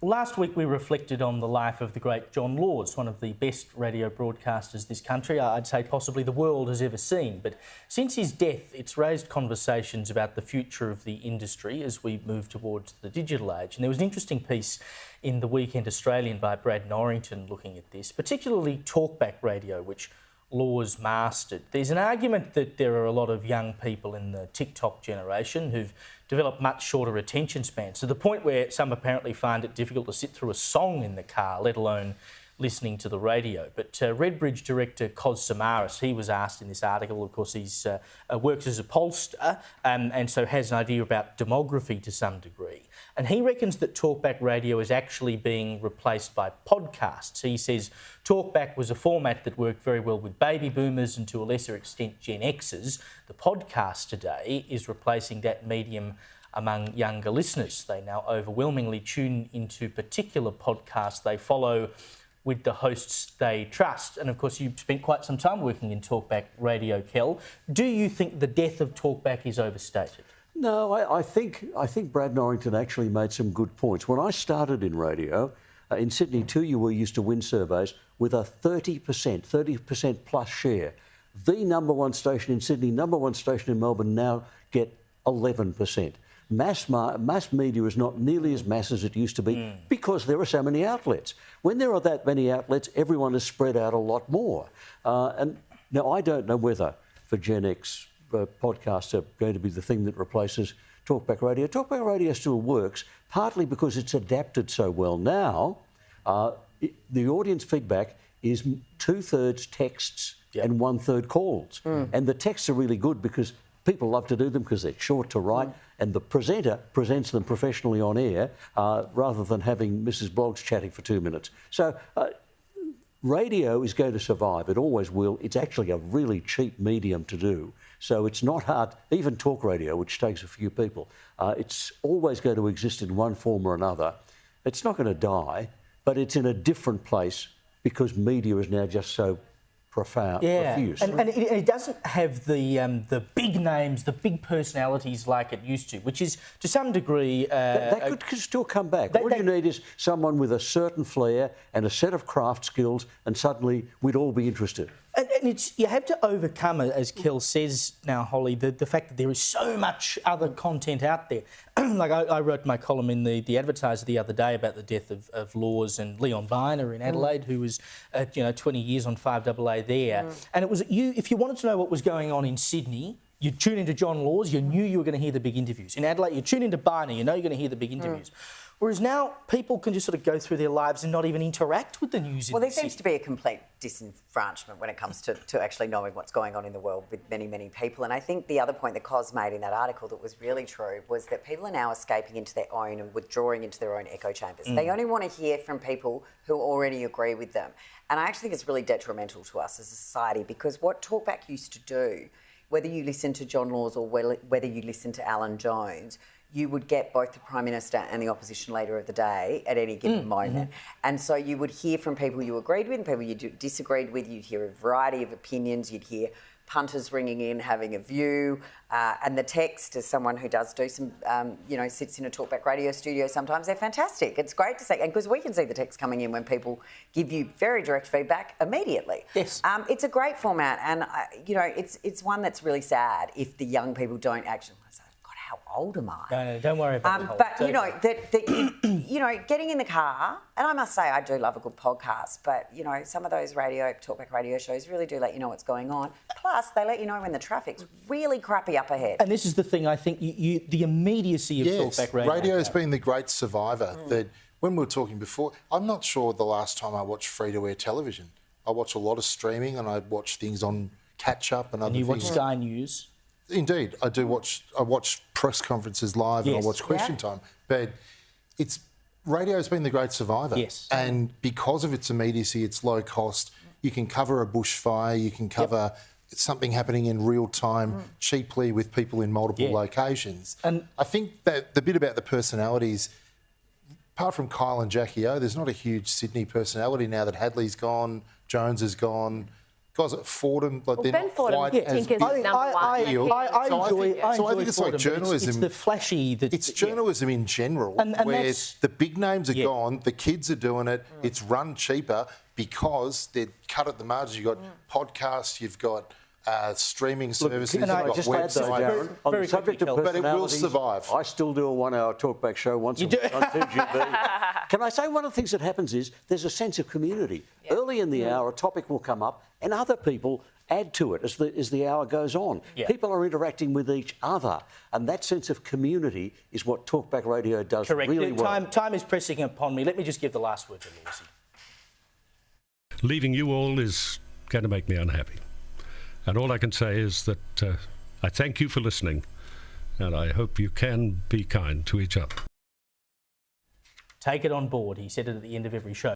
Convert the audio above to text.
Last week we reflected on the life of the great John Laws, one of the best radio broadcasters this country, I'd say possibly the world has ever seen. But since his death, it's raised conversations about the future of the industry as we move towards the digital age. And there was an interesting piece in the Weekend Australian by Brad Norrington looking at this, particularly talkback radio, which Laws mastered. There's an argument that there are a lot of young people in the TikTok generation who've developed much shorter attention spans, to the point where some apparently find it difficult to sit through a song in the car, let alone listening to the radio. But Redbridge director Cos Samaras, he was asked in this article, of course he's works as a pollster and so has an idea about demography to some degree. And he reckons that talkback radio is actually being replaced by podcasts. He says talkback was a format that worked very well with baby boomers and to a lesser extent Gen Xers. The podcast today is replacing that medium among younger listeners. They now overwhelmingly tune into particular podcasts they follow with the hosts they trust. And of course, you've spent quite some time working in talkback radio, Kel. Do you think the death of talkback is overstated? No, I think Brad Norrington actually made some good points. When I started in radio, in Sydney too, you were used to win surveys with a 30% plus share. The number one station in Sydney, number one station in Melbourne now get 11%. Mass media is not nearly as mass as it used to be because there are so many outlets. When there are that many outlets, everyone is spread out a lot more. And now I don't know whether for Gen X podcasts are going to be the thing that replaces talkback radio. Talkback radio still works, partly because it's adapted so well now. The audience feedback is 2/3 texts and 1/3 calls. And the texts are really good because people love to do them because they're short to write and the presenter presents them professionally on air rather than having Mrs. Bloggs chatting for 2 minutes. So radio is going to survive. It always will. It's actually a really cheap medium to do. So it's not hard, even talk radio, which takes a few people, it's always going to exist in one form or another. It's not going to die, but it's in a different place because media is now just so profuse. And it doesn't have the big names, the big personalities like it used to, which is to some degree... that could still come back. All you need is someone with a certain flair and a set of craft skills and suddenly we'd all be interested. And you have to overcome, as Kel says now, Holly, the fact that there is so much other content out there. Like I wrote my column in the Advertiser the other day about the death of Laws and Leon Biner in Adelaide, who was 20 years on 5AA there. And it was if you wanted to know what was going on in Sydney, you tune into John Laws, you knew you were going to hear the big interviews. In Adelaide, you tune into Biner, you know you're going to hear the big interviews. Whereas now people can just sort of go through their lives and not even interact with the news. Well, there seems to be a complete disenfranchisement when it comes to actually knowing what's going on in the world with many, many people. And I think the other point that Cos made in that article that was really true was that people are now escaping into their own and withdrawing into their own echo chambers. They only want to hear from people who already agree with them. And I actually think it's really detrimental to us as a society because what talkback used to do, whether you listen to John Laws or whether you listen to Alan Jones, you would get both the Prime Minister and the opposition leader of the day at any given moment. And so you would hear from people you agreed with and people you disagreed with. You'd hear a variety of opinions. You'd hear punters ringing in, having a view. And the text, as someone who does do some, sits in a talkback radio studio sometimes, they're fantastic. It's great to see. And because we can see the text coming in when people give you very direct feedback immediately. Yes. It's a great format. And, it's one that's really sad if the young people don't actually... How old am I? No, don't worry about it. But getting in the car, and I must say I do love a good podcast, but some of those talkback radio shows really do let you know what's going on. Plus, they let you know when the traffic's really crappy up ahead. And this is the thing, I think, the immediacy of talkback radio. Radio has been the great survivor. That when we were talking before, I'm not sure the last time I watched free-to-air television. I watch a lot of streaming, and I watch things on catch-up and other things. And you watch Sky News. Indeed, I do watch. I watch press conferences live and I watch Question Time. But radio has been the great survivor. Yes. And because of its immediacy, its low cost, you can cover a bushfire, you can cover something happening in real time cheaply with people in multiple locations. And I think that the bit about the personalities, apart from Kyle and Jackie O, there's not a huge Sydney personality now that Hadley's gone, Jones is gone. guys at Fordham, like they're Ben not Fordham, quite I as think, big. is number one. I enjoy it's like Fordham, but journalism. It's the flashy that It's journalism in general, And where that's- the big names are gone, the kids are doing it, it's run cheaper because they're cut at the margins. You've got podcasts, you've got streaming services, Can I you've just got add though, websites. Darren, on very the subject of quickly, but it will personalities, survive. I still do a 1 hour talkback show once a week on 2GB. Can I say one of the things that happens is there's a sense of community. Early in the hour, a topic will come up and other people add to it as the hour goes on. Yeah. People are interacting with each other, and that sense of community is what talkback radio does correct. really well. Time is pressing upon me. Let me just give the last word to Lucy. Leaving you all is going to make me unhappy. And all I can say is that I thank you for listening, and I hope you can be kind to each other. Take it on board. He said it at the end of every show.